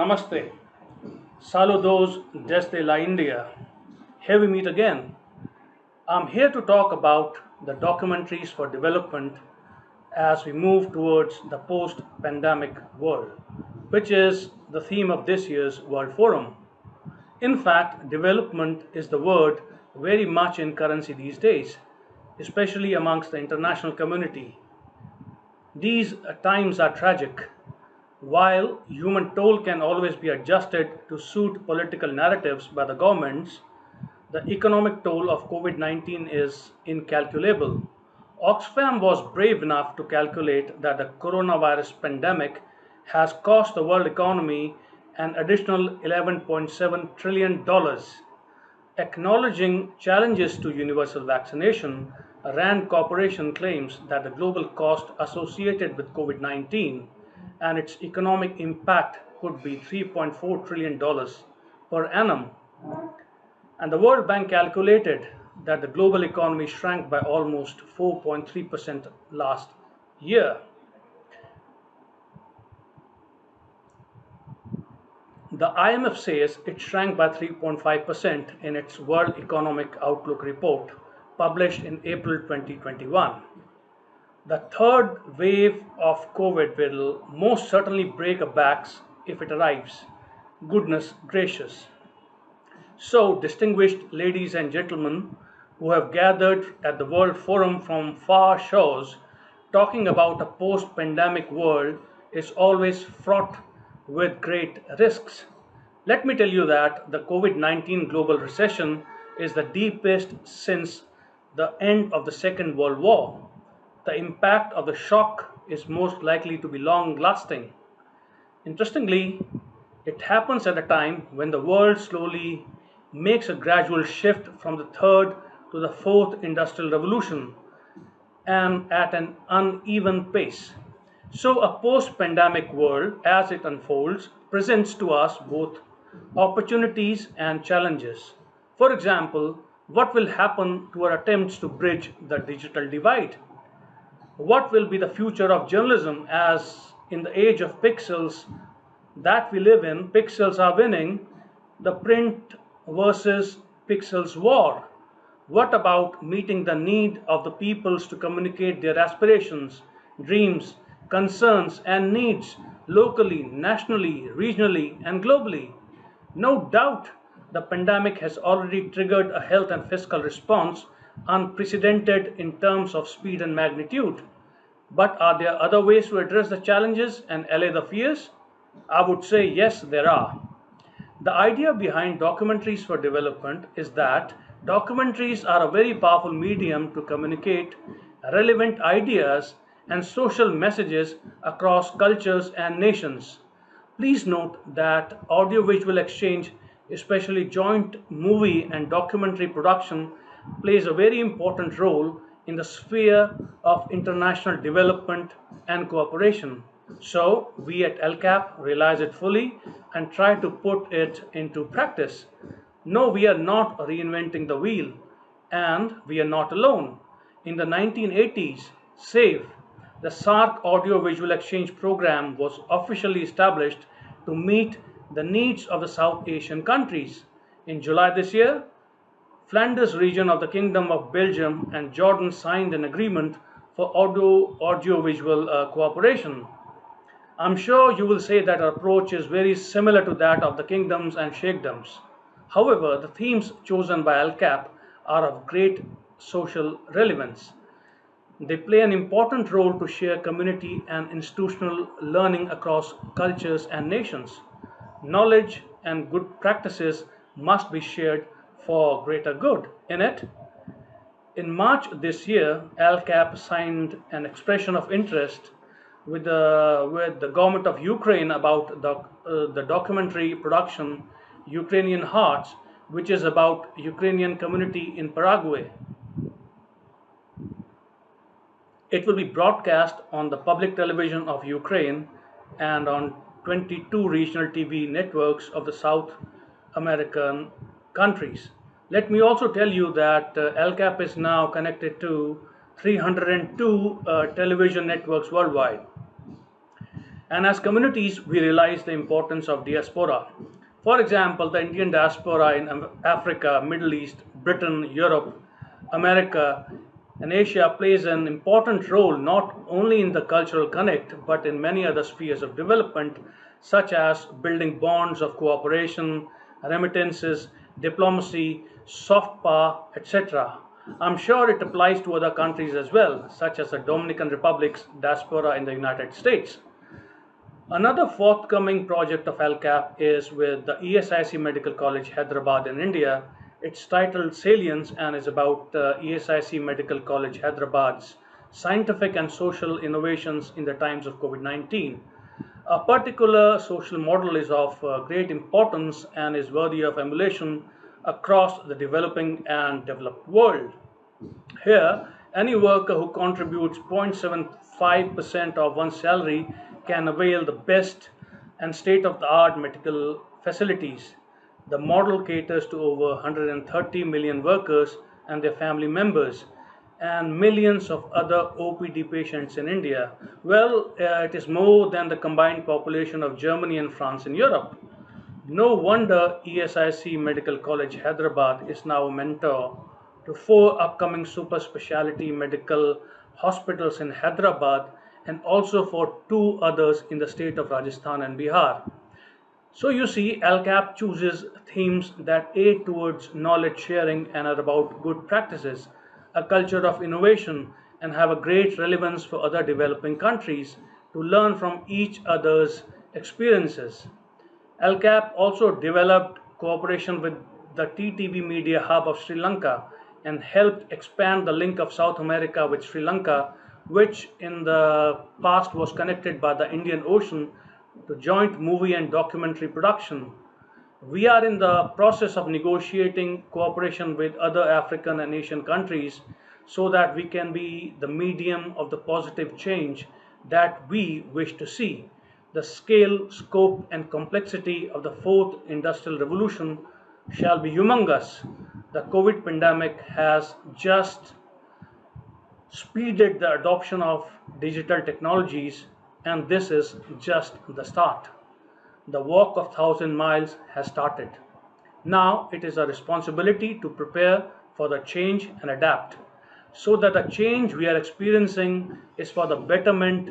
Namaste. Saludos desde la India. Here we meet again. I'm here to talk about the documentaries for development as we move towards the post pandemic world, which is the theme of this year's World Forum. In fact, development is the word very much in currency these days, especially amongst the international community. These times are tragic. While human toll can always be adjusted to suit political narratives by the governments, the economic toll of COVID 19 is incalculable. Oxfam was brave enough to calculate that the coronavirus pandemic has cost the world economy an additional $11.7 trillion. Acknowledging challenges to universal vaccination, RAND Corporation claims that the global cost associated with COVID 19 and its economic impact could be $3.4 trillion per annum. And the World Bank calculated that the global economy shrank by almost 4.3% last year. The IMF says it shrank by 3.5% in its World Economic Outlook report published in April 2021. The third wave of COVID will most certainly break our backs if it arrives. Goodness gracious. So, distinguished ladies and gentlemen who have gathered at the World Forum from far shores, talking about a post pandemic world is always fraught with great risks. Let me tell you that the COVID 19 global recession is the deepest since the end of the Second World War. The impact of the shock is most likely to be long lasting. Interestingly, it happens at a time when the world slowly makes a gradual shift from the third to the fourth industrial revolution and at an uneven pace. So, a post pandemic world, as it unfolds, presents to us both opportunities and challenges. For example, what will happen to our attempts to bridge the digital divide? What will be the future of journalism as in the age of pixels that we live in, pixels are winning the print versus pixels war? What about meeting the need of the peoples to communicate their aspirations, dreams, concerns, and needs locally, nationally, regionally, and globally? No doubt the pandemic has already triggered a health and fiscal response unprecedented in terms of speed and magnitude. But are there other ways to address the challenges and allay the fears? I would say yes, there are. The idea behind documentaries for development is that documentaries are a very powerful medium to communicate relevant ideas and social messages across cultures and nations. Please note that audiovisual exchange, especially joint movie and documentary production, plays a very important role in the sphere of international development and cooperation. So, we at ALCAP realize it fully and try to put it into practice. No, we are not reinventing the wheel, and we are not alone. In the 1980s, SAVE, the SARC Audio-Visual Exchange Program, was officially established to meet the needs of the South Asian countries. In July this year, Flanders region of the Kingdom of Belgium and Jordan signed an agreement for audiovisual cooperation. I'm sure you will say that our approach is very similar to that of the kingdoms and sheikdoms. However, the themes chosen by ALCAP are of great social relevance. They play an important role to share community and institutional learning across cultures and nations. Knowledge and good practices must be shared for greater good. In March this year, ALCAP signed an expression of interest with the government of Ukraine about the documentary production Ukrainian Hearts, which is about Ukrainian community in Paraguay. It will be broadcast on the public television of Ukraine and on 22 regional TV networks of the South American countries. Let me also tell you that ALCAP is now connected to 302 television networks worldwide. And as communities, we realize the importance of diaspora. For example, the Indian diaspora in Africa, Middle East, Britain, Europe, America, and Asia plays an important role not only in the cultural connect but in many other spheres of development, such as building bonds of cooperation, remittances, diplomacy, soft power, etc. I'm sure it applies to other countries as well, such as the Dominican Republic's diaspora in the United States. Another forthcoming project of ALCAP is with the ESIC Medical College, Hyderabad in India. It's titled Salience and is about ESIC Medical College, Hyderabad's scientific and social innovations in the times of COVID-19. A particular social model is of great importance and is worthy of emulation across the developing and developed world. Here, any worker who contributes 0.75% of one's salary can avail the best and state-of-the-art medical facilities. The model caters to over 130 million workers and their family members and millions of other OPD patients in India. Well, it is more than the combined population of Germany and France in Europe. No wonder ESIC Medical College Hyderabad is now a mentor to 4 upcoming super specialty medical hospitals in Hyderabad and also for 2 others in the state of Rajasthan and Bihar. So you see, ALCAP chooses themes that aid towards knowledge sharing and are about good practices, a culture of innovation, and have a great relevance for other developing countries to learn from each other's experiences. ALCAP also developed cooperation with the TTV Media Hub of Sri Lanka and helped expand the link of South America with Sri Lanka, which in the past was connected by the Indian Ocean, to joint movie and documentary production. We are in the process of negotiating cooperation with other African and Asian countries so that we can be the medium of the positive change that we wish to see. The scale, scope, and complexity of the fourth industrial revolution shall be humongous. The COVID pandemic has just speeded the adoption of digital technologies, and this is just the start. The walk of 1,000 miles has started. Now it is our responsibility to prepare for the change and adapt so that the change we are experiencing is for the betterment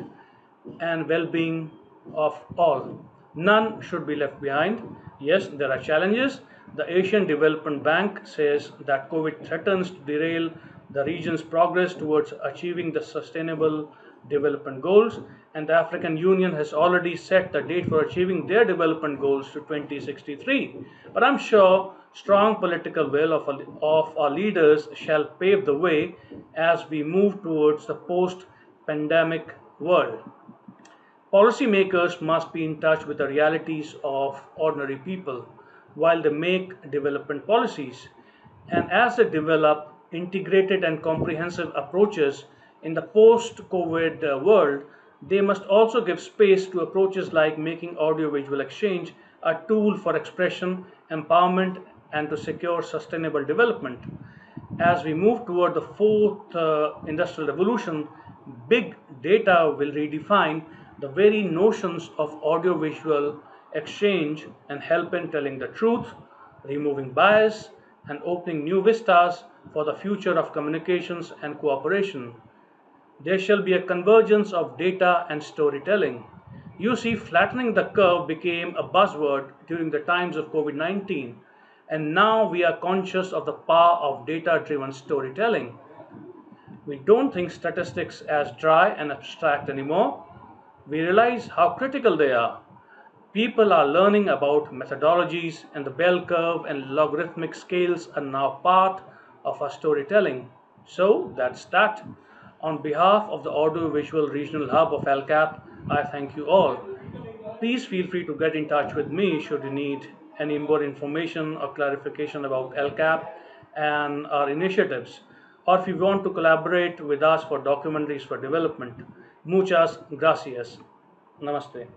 and well being of all. None should be left behind. Yes, there are challenges. The Asian Development Bank says that COVID threatens to derail the region's progress towards achieving the sustainable development goals, and the African Union has already set the date for achieving their development goals to 2063. But I'm sure strong political will of our leaders shall pave the way as we move towards the post-pandemic world. Policymakers must be in touch with the realities of ordinary people while they make development policies. And as they develop integrated and comprehensive approaches in the post-COVID world, they must also give space to approaches like making audiovisual exchange a tool for expression, empowerment, and to secure sustainable development. As we move toward the fourth industrial revolution, big data will redefine the very notions of audiovisual exchange and help in telling the truth, removing bias, and opening new vistas for the future of communications and cooperation. There shall be a convergence of data and storytelling. You see, flattening the curve became a buzzword during the times of COVID-19, and now we are conscious of the power of data-driven storytelling. We don't think statistics as dry and abstract anymore. We realize how critical they are. People are learning about methodologies, and the bell curve and logarithmic scales are now part of our storytelling. So that's that. On behalf of the Audiovisual Regional Hub of ALCAP, I thank you all. Please feel free to get in touch with me should you need any more information or clarification about ALCAP and our initiatives, or if you want to collaborate with us for documentaries for development. Muchas gracias. Namaste.